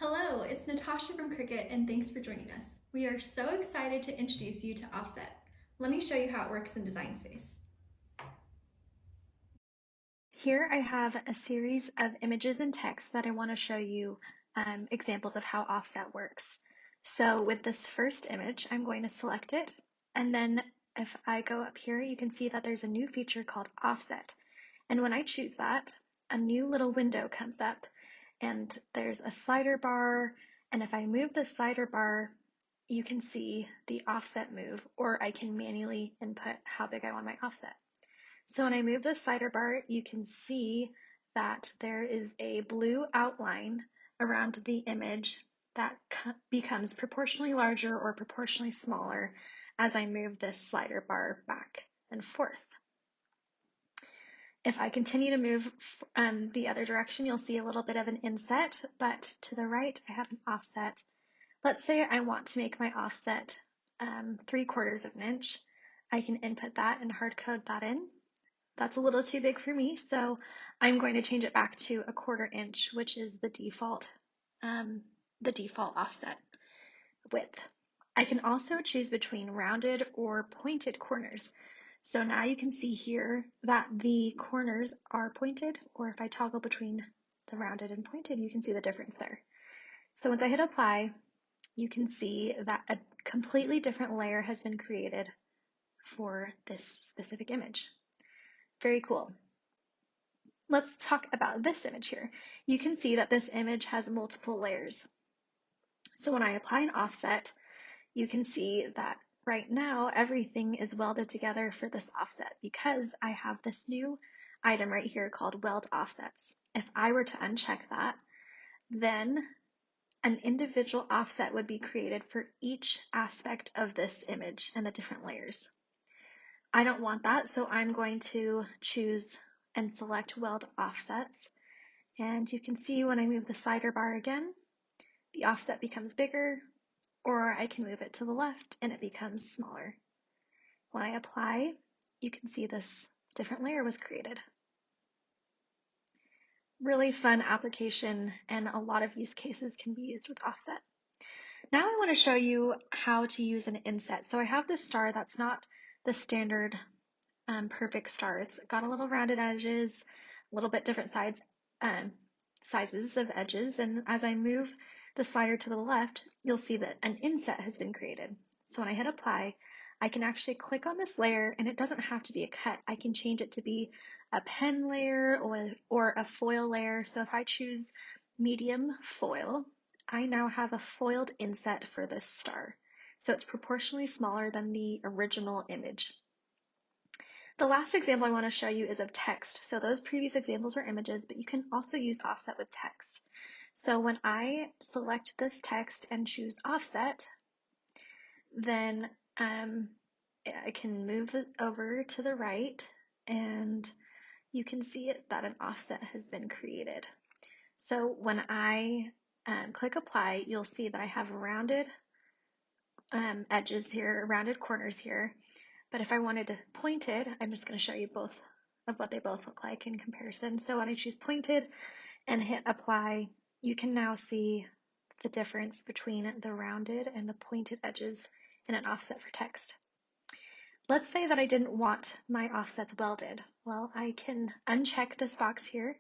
Hello, it's Natasha from Cricut and thanks for joining us. We are so excited to introduce you to Offset. Let me show you how it works in Design Space. Here I have a series of images and text that I want to show you examples of how Offset works. So with this first image, I'm going to select it, and then if I go up here, you can see that there's a new feature called Offset. And when I choose that, a new little window comes up, and there's a slider bar, and if I move the slider bar, you can see the offset move, or I can manually input how big I want my offset. So when I move the slider bar, you can see that there is a blue outline around the image that becomes proportionally larger or proportionally smaller as I move this slider bar back and forth. If I continue to move the other direction, you'll see a little bit of an inset, but to the right, I have an offset. Let's say I want to make my offset 3/4 of an inch. I can input that and hard code that in. That's a little too big for me, so I'm going to change it back to 1/4 inch, which is the default offset width. I can also choose between rounded or pointed corners. So now you can see here that the corners are pointed, or if I toggle between the rounded and pointed, you can see the difference there. So once I hit apply, you can see that a completely different layer has been created for this specific image. Very cool. Let's talk about this image here. You can see that this image has multiple layers. So when I apply an offset, you can see that right now everything is welded together for this offset because I have this new item right here called weld offsets. If I were to uncheck that, then an individual offset would be created for each aspect of this image and the different layers. I don't want that, so I'm going to choose and select weld offsets. And you can see when I move the slider bar again, the offset becomes bigger, or I can move it to the left and it becomes smaller. When I apply, you can see this different layer was created. Really fun application, and a lot of use cases can be used with offset. Now I want to show you how to use an inset. So I have this star that's not the standard perfect star. It's got a little rounded edges, a little bit different sizes of edges, and as I move the slider to the left, you'll see that an inset has been created. So when I hit apply, I can actually click on this layer, and it doesn't have to be a cut. I can change it to be a pen layer or a foil layer. So if I choose medium foil, I now have a foiled inset for this star. So it's proportionally smaller than the original image. The last example I want to show you is of text. So those previous examples were images, but you can also use offset with text. So when I select this text and choose offset, then I can move it over to the right, and you can see that an offset has been created. So when I click apply, you'll see that I have rounded edges here, rounded corners here. But if I wanted to pointed, I'm just going to show you both of what they both look like in comparison. So when I choose pointed and hit apply, you can now see the difference between the rounded and the pointed edges in an offset for text. Let's say that I didn't want my offsets welded. Well, I can uncheck this box here,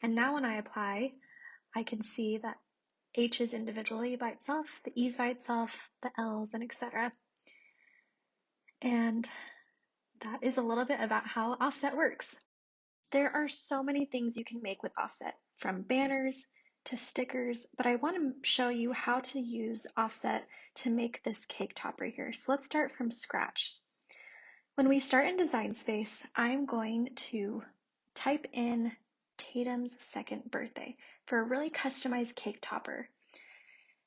and now when I apply, I can see that H is individually by itself, the E's by itself, the L's, and etc. And that is a little bit about how offset works. There are so many things you can make with offset, from banners to stickers, but I want to show you how to use offset to make this cake top right here. So let's start from scratch. When we start in Design Space, I'm going to type in Tatum's second birthday for a really customized cake topper.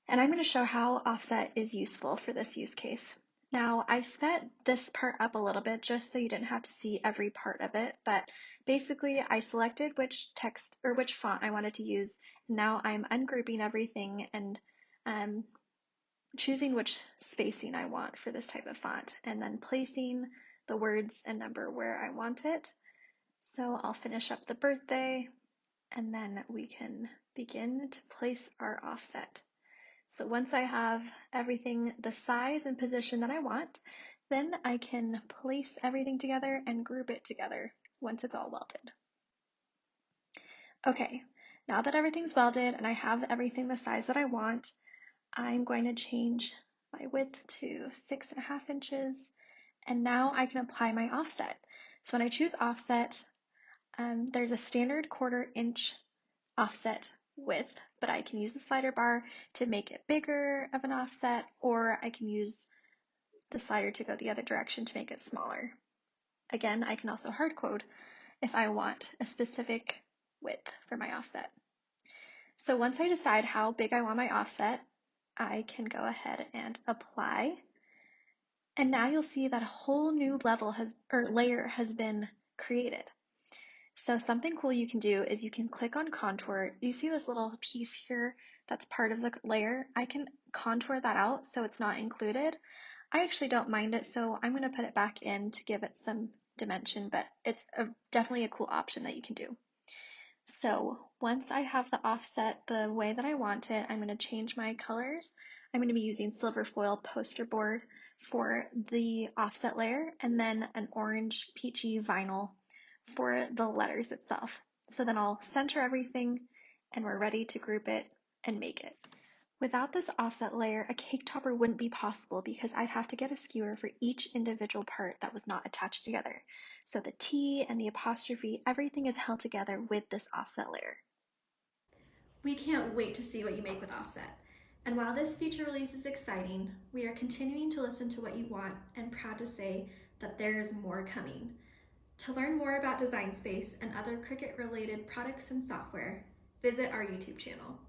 And I'm going to show how offset is useful for this use case. Now, I've sped this part up a little bit just so you didn't have to see every part of it, but basically I selected which text or which font I wanted to use. Now I'm ungrouping everything and choosing which spacing I want for this type of font, and then placing the words and number where I want it. So I'll finish up the birthday, and then we can begin to place our offset. So once I have everything the size and position that I want, then I can place everything together and group it together once it's all welded. Okay, now that everything's welded and I have everything the size that I want, I'm going to change my width to 6.5 inches, and now I can apply my offset. So when I choose offset, there's a standard 1/4 inch offset width, but I can use the slider bar to make it bigger of an offset, or I can use the slider to go the other direction to make it smaller. Again, I can also hard code if I want a specific width for my offset. So once I decide how big I want my offset, I can go ahead and apply. And now you'll see that a whole new layer has been created. So something cool you can do is you can click on contour. You see this little piece here that's part of the layer? I can contour that out so it's not included. I actually don't mind it, so I'm going to put it back in to give it some dimension, but it's definitely a cool option that you can do. So once I have the offset the way that I want it, I'm going to change my colors. I'm going to be using silver foil poster board for the offset layer, and then an orange peachy vinyl for the letters itself. So then I'll center everything and we're ready to group it and make it. Without this offset layer, a cake topper wouldn't be possible because I'd have to get a skewer for each individual part that was not attached together. So the T and the apostrophe, everything is held together with this offset layer. We can't wait to see what you make with offset. And while this feature release is exciting, we are continuing to listen to what you want and proud to say that there is more coming. To learn more about Design Space and other Cricut related products and software, visit our YouTube channel.